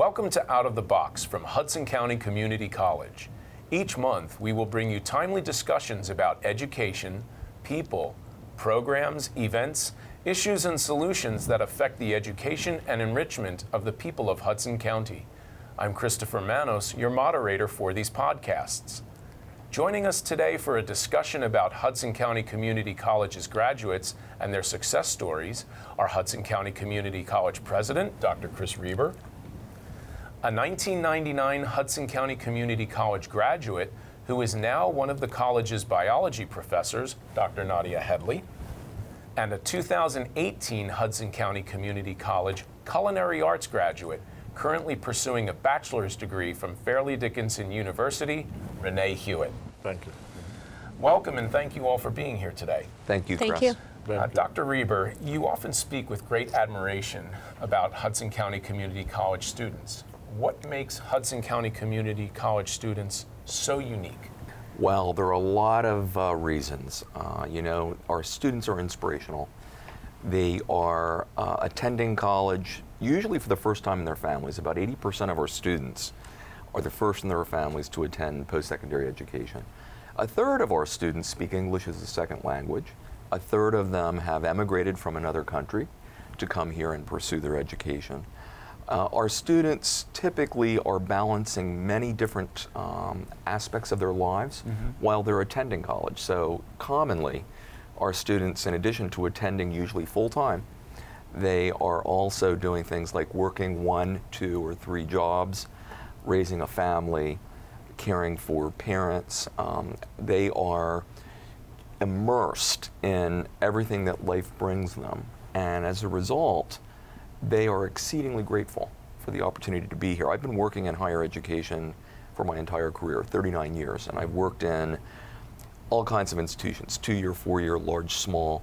Welcome to Out of the Box from Hudson County Community College. Each month, we will bring you timely discussions about education, people, programs, events, issues, and solutions that affect the education and enrichment of the people of Hudson County. I'm Christopher MANOS, your moderator for these podcasts. Joining us today for a discussion about Hudson County Community College's graduates and their success stories are Hudson County Community College President, Dr. Chris Reber, a 1999 Hudson County Community College graduate who is now one of the college's biology professors, Dr. Nadia Hedhli, and a 2018 Hudson County Community College Culinary Arts graduate currently pursuing a bachelor's degree from Fairleigh Dickinson University, René Hewitt. Thank you. Welcome and thank you all for being here today. Thank you, Chris. Thank you. Dr. Reber, you often speak with great admiration about Hudson County Community College students. What makes Hudson County Community College students so unique? Well, there are a lot of reasons. Our students are inspirational. They are attending college usually for the first time in their families. About 80% of our students are the first in their families to attend post-secondary education. A third of our students speak English as a second language. A third of them have emigrated from another country to come here and pursue their education. Our students typically are balancing many different aspects of their lives while they're attending college. So commonly, our students, in addition to attending usually full-time, they are also doing things like working 1, 2, or 3 jobs, raising a family, caring for parents. They are immersed in everything that life brings them. And as a result, they are exceedingly grateful for the opportunity to be here. I've been working in higher education for my entire career, 39 years, and I've worked in all kinds of institutions, 2-year, 4-year, large, small.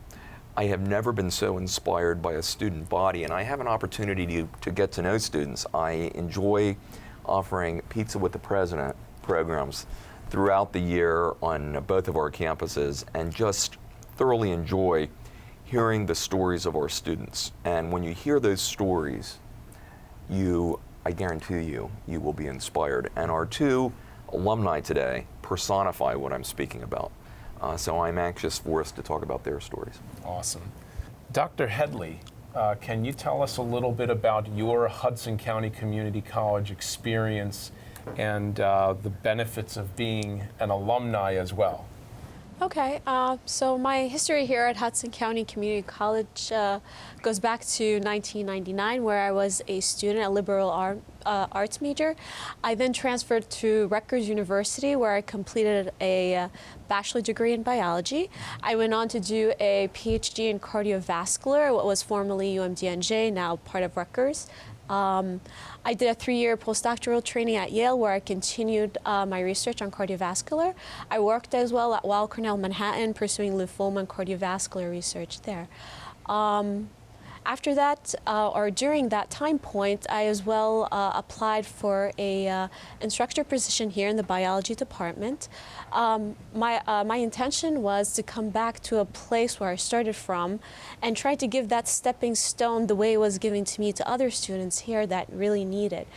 I have never been so inspired by a student body, and I have an opportunity to get to know students. I enjoy offering Pizza with the President programs throughout the year on both of our campuses, and just thoroughly enjoy hearing the stories of our students. And when you hear those stories, I guarantee you will be inspired. And our 2 alumni today personify what I'm speaking about. So I'm anxious for us to talk about their stories. Awesome. Dr. Hedhli, can you tell us a little bit about your Hudson County Community College experience and the benefits of being an alumni as well? Okay, so my history here at Hudson County Community College goes back to 1999, where I was a student, a liberal arts major. I then transferred to Rutgers University, where I completed a bachelor degree in biology. I went on to do a PhD in cardiovascular, what was formerly UMDNJ, now part of Rutgers. I did a 3-year postdoctoral training at Yale, where I continued my research on cardiovascular. I worked as well at Weill Cornell Manhattan, pursuing lymphoma and cardiovascular research there. After that, or during that time point, I as well applied for a instructor position here in the biology department. My intention was to come back to a place where I started from and try to give that stepping stone the way it was given to me to other students here that really need it.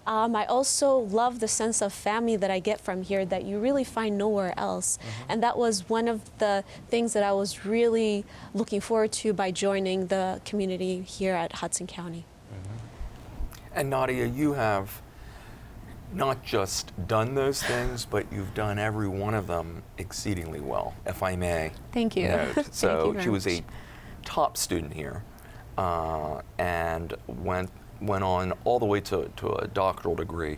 I also love the sense of family that I get from here that you really find nowhere else. And that was one of the things that I was really looking forward to by joining the community here at Hudson County. And Nadia, you have not just done those things, but you've done every one of them exceedingly well, if I may. Thank you. Note. So Thank you she was very a top student here and went on all the way to a doctoral degree.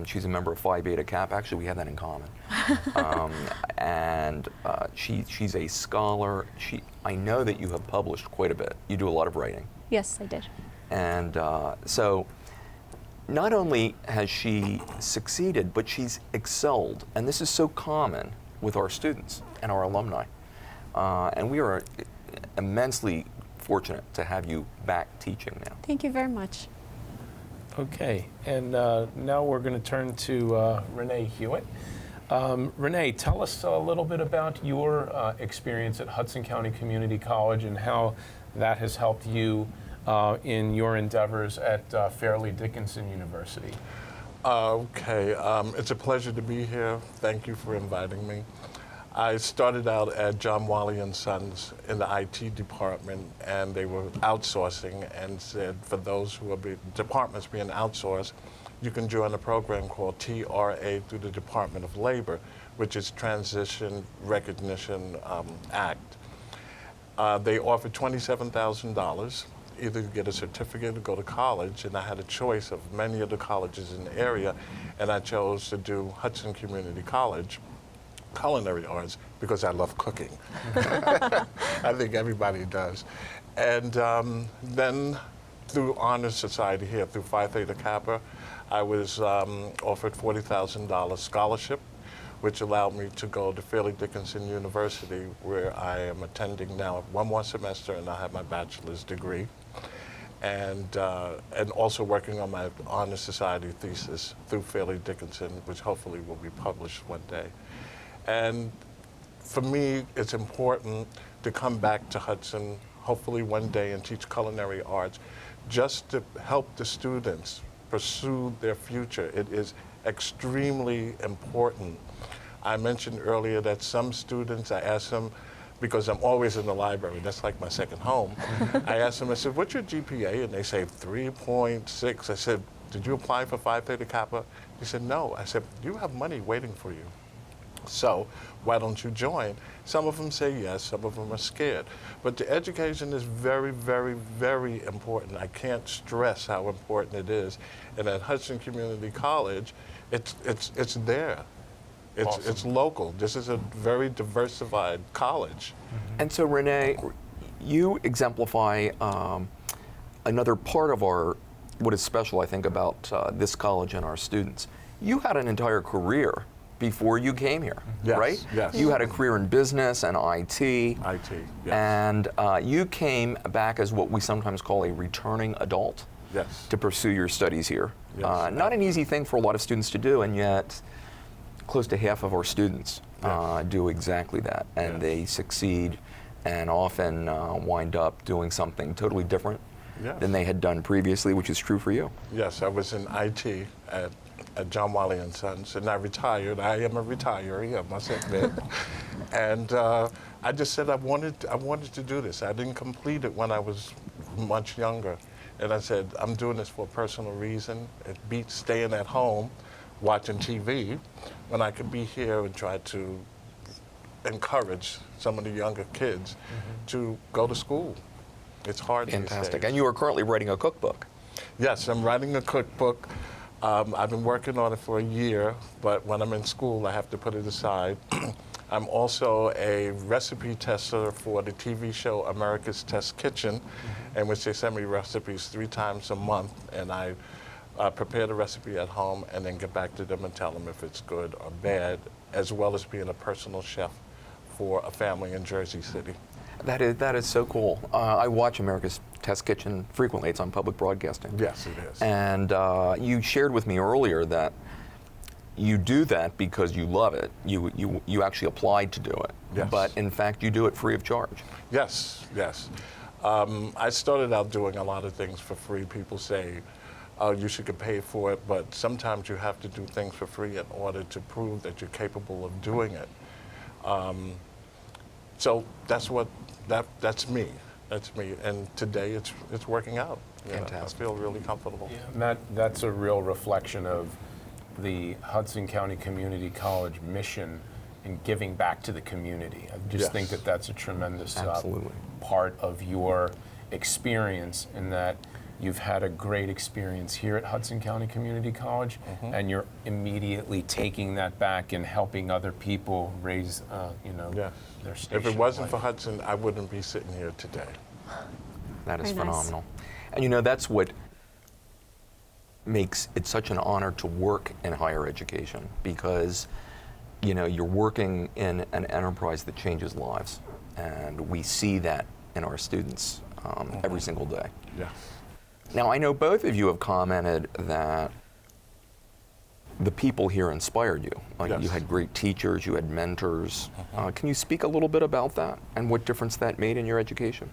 She's a member of Phi Beta Kappa. Actually, we have that in common. She's a scholar. I know that you have published quite a bit. You do a lot of writing. Yes, I did. And so not only has she succeeded, but she's excelled. And this is so common with our students and our alumni. And we are immensely fortunate to have you back teaching now. Thank you very much. Okay, and now we're going to turn to René Hewitt. René, tell us a little bit about your experience at Hudson County Community College and how that has helped you in your endeavors at Fairleigh Dickinson University. Okay, it's a pleasure to be here. Thank you for inviting me. I started out at John Wiley & Sons in the IT department, and they were outsourcing and said for those who are departments being outsourced, you can join a program called TRA through the Department of Labor, which is Transition Recognition Act. They offered $27,000 either to get a certificate or go to college, and I had a choice of many of the colleges in the area, and I chose to do Hudson Community College, Culinary Arts, because I love cooking. I think everybody does. And then through Honor Society here, through Phi Theta Kappa, I was offered $40,000 scholarship, which allowed me to go to Fairleigh Dickinson University, where I am attending now one more semester, and I have my bachelor's degree. And also working on my Honor Society thesis through Fairleigh Dickinson, which hopefully will be published one day. And for me, it's important to come back to Hudson, hopefully one day, and teach culinary arts, just to help the students pursue their future. It is extremely important. I mentioned earlier that some students, I ask them, because I'm always in the library, that's like my second home, I asked them, I said, what's your GPA? And they say 3.6. I said, did you apply for Phi Theta Kappa? He said, no. I said, you have money waiting for you. So why don't you join? Some of them say yes, some of them are scared. But the education is very, very, very important. I can't stress how important it is. And at Hudson Community College, it's there. Awesome. It's local. This is a very diversified college. And so, René, you exemplify another part of what is special, I think, about this college and our students. You had an entire career before you came here, Yes, right? yes. You had a career in business and IT. IT, yes. And you came back as what we sometimes call a returning adult Yes. to pursue your studies here. Yes. Not an easy thing for a lot of students to do, and yet close to half of our students do exactly that, and Yes. they succeed and often wind up doing something totally different Yes. than they had done previously, which is true for you. Yes, I was in IT at John Wiley & Sons, and I retired. I am a retiree, I must admit. And I just said I wanted to do this. I didn't complete it when I was much younger. And I said, I'm doing this for a personal reason. It beats staying at home watching TV when I could be here and try to encourage some of the younger kids to go to school. It's hard these Fantastic. days. And you are currently writing a cookbook. Yes, I'm writing a cookbook. I've been working on it for a year, but when I'm in school, I have to put it aside. I'm also a recipe tester for the TV show America's Test Kitchen, in which they send me recipes 3 times a month, and I prepare the recipe at home and then get back to them and tell them if it's good or bad, as well as being a personal chef for a family in Jersey City. That is so cool. I watch America's Test Kitchen frequently. It's on public broadcasting. Yes, it is. And you shared with me earlier that you do that because you love it. You actually applied to do it. Yes. But in fact, you do it free of charge. Yes, yes. I started out doing a lot of things for free. People say, oh, you should get paid for it, but sometimes you have to do things for free in order to prove that you're capable of doing it. So that's me. That's me. And today it's working out. You know, Fantastic. I feel really comfortable. Matt, that's a real reflection of the Hudson County Community College mission in giving back to the community. I just Yes. think that that's a tremendous Absolutely. part of your experience, in that you've had a great experience here at Hudson County Community College, and you're immediately taking that back and helping other people raise, Yes. their station. If it wasn't in for life. Hudson, I wouldn't be sitting here today. That is Very nice. phenomenal. And that's what makes it such an honor to work in higher education, because you're working in an enterprise that changes lives, and we see that in our students every single day. Yeah. Now, I know both of you have commented that the people here inspired you. Yes. You had great teachers, you had mentors. Can you speak a little bit about that and what difference that made in your education?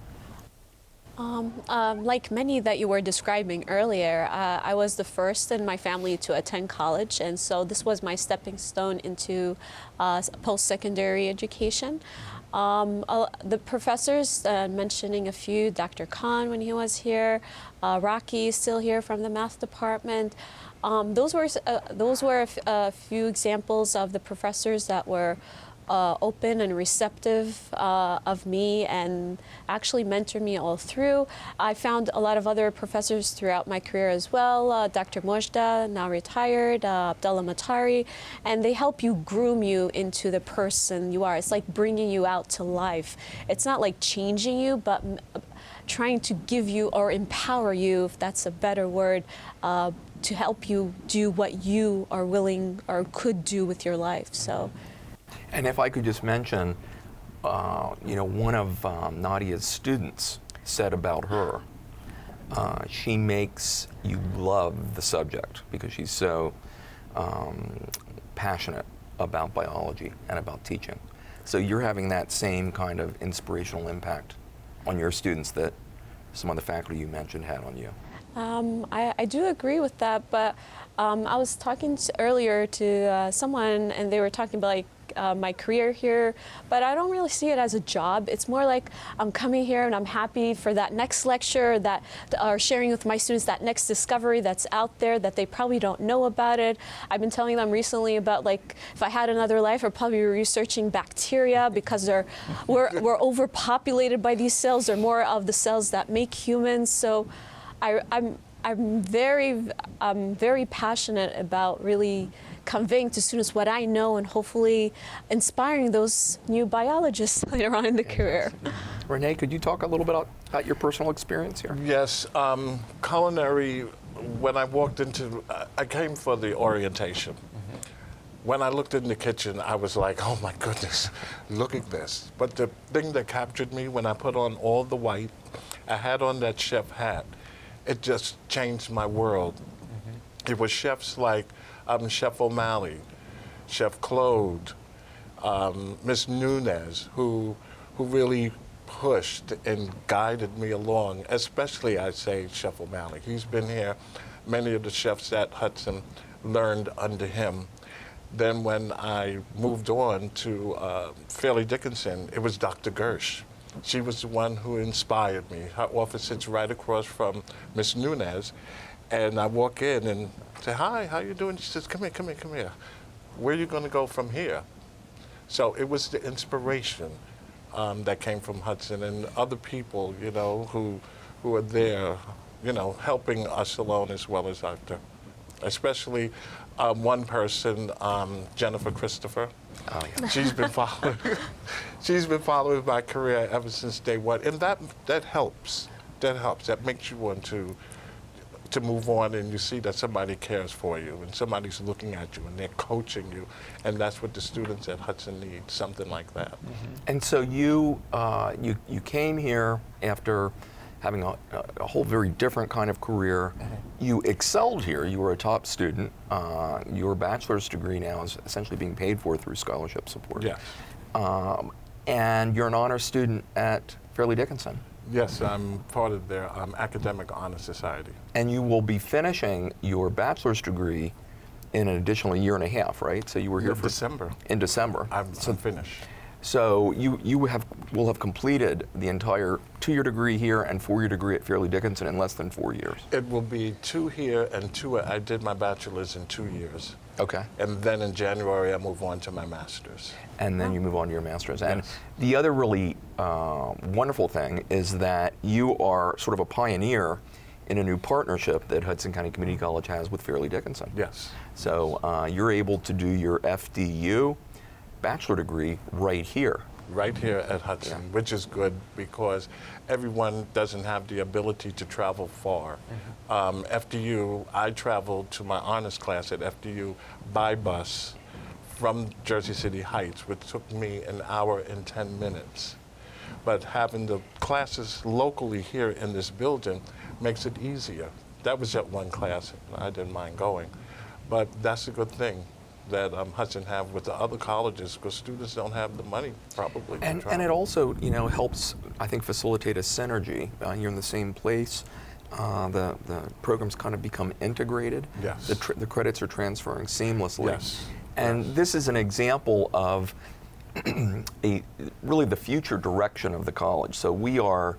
Like many that you were describing earlier, I was the first in my family to attend college, and so this was my stepping stone into post-secondary education. The professors, mentioning a few, Dr. Khan when he was here, Rocky still here from the math department. Those were a few examples of the professors that were open and receptive of me and actually mentored me all through. I found a lot of other professors throughout my career as well, Dr. Mojda, now retired, Abdullah Matari, and they help you groom you into the person you are. It's like bringing you out to life. It's not like changing you, but trying to give you or empower you, if that's a better word, to help you do what you are willing or could do with your life. So. And if I could just mention, one of Nadia's students said about her, she makes you love the subject because she's so passionate about biology and about teaching. So you're having that same kind of inspirational impact on your students that some of the faculty you mentioned had on you. I do agree with that, but I was talking earlier to someone, and they were talking about my career here, but I don't really see it as a job. It's more like I'm coming here and I'm happy for that next lecture, or sharing with my students that next discovery that's out there that they probably don't know about it. I've been telling them recently about if I had another life, I'd probably be researching bacteria because we're overpopulated by these cells. They're more of the cells that make humans. So I'm very passionate about really conveying to students what I know and hopefully inspiring those new biologists later on in the career. René, could you talk a little bit about your personal experience here? Yes, culinary, when I walked into, I came for the orientation. Mm-hmm. When I looked in the kitchen, I was like, oh my goodness, look at this. But the thing that captured me when I put on all the white, I had on that chef hat, it just changed my world. Mm-hmm. It was chefs like Chef O'Malley, Chef Claude, Miss Nunez, who really pushed and guided me along, especially, I'd say, Chef O'Malley. He's been here. Many of the chefs at Hudson learned under him. Then when I moved on to Fairleigh Dickinson, it was Dr. Gersh. She was the one who inspired me. Her office sits right across from Miss Nunez. And I walk in and say, hi, how you doing? She says, come here. Where are you going to go from here? So it was the inspiration that came from Hudson and other people, who are there, helping us along as well as Dr. Especially one person, Jennifer Christopher. Oh, yeah. She's been following my career ever since day one, and that helps. That makes you want to move on, and you see that somebody cares for you and somebody's looking at you and they're coaching you, and that's what the students at Hudson need, something like that. Mm-hmm. And so you came here after having a whole very different kind of career. Mm-hmm. You excelled here. You were a top student. Your bachelor's degree now is essentially being paid for through scholarship support. Yes. And you're an honor student at Fairleigh Dickinson. Yes, I'm part of their Academic Honor Society. And you will be finishing your bachelor's degree in an additional year and a half, right? So you were here in December. In December. I'm finished. So you will have completed the entire 2-year degree here and 4-year degree at Fairleigh Dickinson in less than 4 years. It will be 2 here and 2. I did my bachelor's in 2 years. Okay. And then in January I move on to my master's. And then you move on to your master's. Yes. And the other really wonderful thing is that you are sort of a pioneer in a new partnership that Hudson County Community College has with Fairleigh Dickinson. Yes. So you're able to do your FDU bachelor degree right here. Right here at Hudson, yeah. Which is good because everyone doesn't have the ability to travel far. Mm-hmm. FDU, I traveled to my honors class at FDU by bus from Jersey City Heights, which took me an hour and 10 minutes. But having the classes locally here in this building makes it easier. That was at one class, I didn't mind going. But that's a good thing. that Hudson have with the other colleges, because students don't have the money probably. And to it travel. also, helps, I think, facilitate a synergy. You're in the same place. The programs kind of become integrated. Yes. The credits are transferring seamlessly. Yes. And this is an example of really the future direction of the college. So we are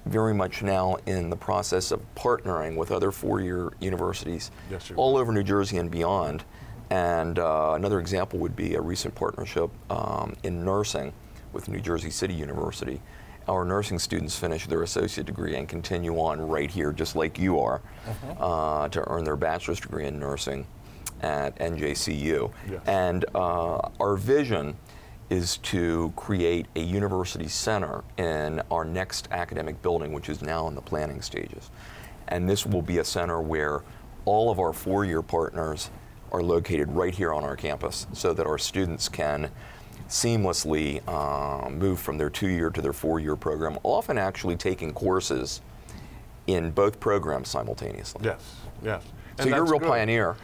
very much now in the process of partnering with other four-year universities Yes, you all over New Jersey and beyond. And another example would be a recent partnership in nursing with New Jersey City University. Our nursing students finish their associate degree and continue on right here, just like you are, to earn their bachelor's degree in nursing at NJCU. Yes. And our vision is to create a university center in our next academic building, which is now in the planning stages. And this will be a center where all of our four-year partners are located right here on our campus, so that our students can seamlessly move from their two-year to their four-year program, often actually taking courses in both programs simultaneously. Yes, yes. So And you're a that's real good. pioneer.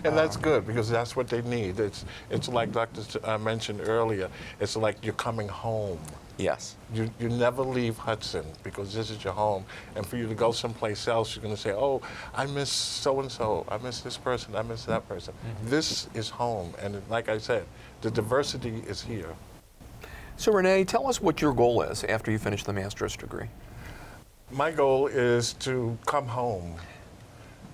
And that's good, because that's what they need. It's like Dr. mentioned earlier, it's like you're coming home. Yes. You never leave Hudson, because this is your home. And for you to go someplace else, you're going to say, oh, I miss so-and-so, I miss this person, I miss that person. This is home. And like I said, the diversity is here. So René, tell us what your goal is after you finish the master's degree. My goal is to come home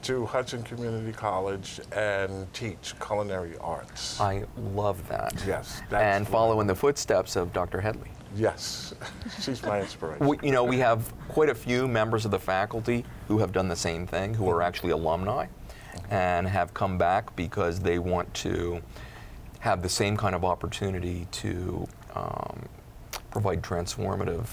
to Hudson Community College and teach culinary arts. I love that. Yes. And follow in the footsteps of Dr. Hedhli. Yes, she's my inspiration. We have quite a few members of the faculty who have done the same thing, who are actually alumni and have come back because they want to have the same kind of opportunity to provide transformative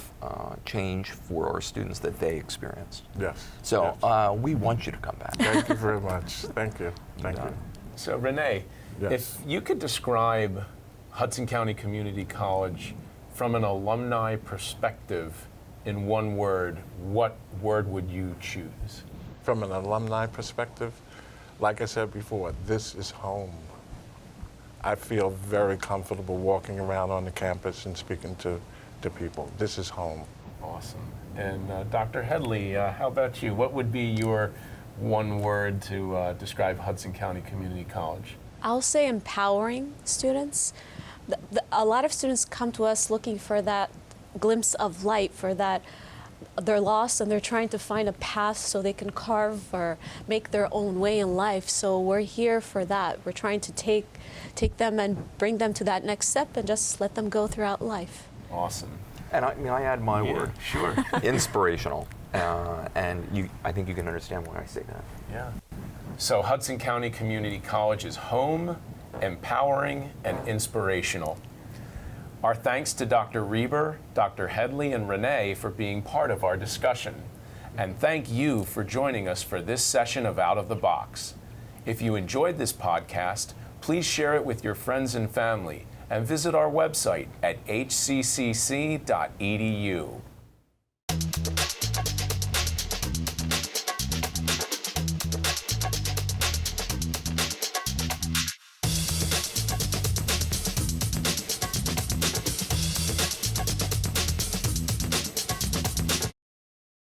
change for our students that they experienced. Yes. So yes. we want you to come back. Thank you very much. Thank you. Thank you. So René, Yes. if you could describe Hudson County Community College from an alumni perspective in one word, what word would you choose? From an alumni perspective, like I said before, this is home. I feel very comfortable walking around on the campus and speaking to people. This is home. Awesome. And Dr. Hedhli, how about you? What would be your one word to describe Hudson County Community College? I'll say empowering students. A lot of students come to us looking for that glimpse of light, for that they're lost and they're trying to find a path so they can carve or make their own way in life. So we're here for that. We're trying to take them and bring them to that next step and just let them go throughout life. Awesome. And I add my word, Sure. inspirational. And I think you can understand why I say that. Yeah. So Hudson County Community College is home, empowering, and inspirational. Our thanks to Dr. Reber, Dr. Hedhli, and René for being part of our discussion. And thank you for joining us for this session of Out of the Box. If you enjoyed this podcast, please share it with your friends and family and visit our website at hccc.edu.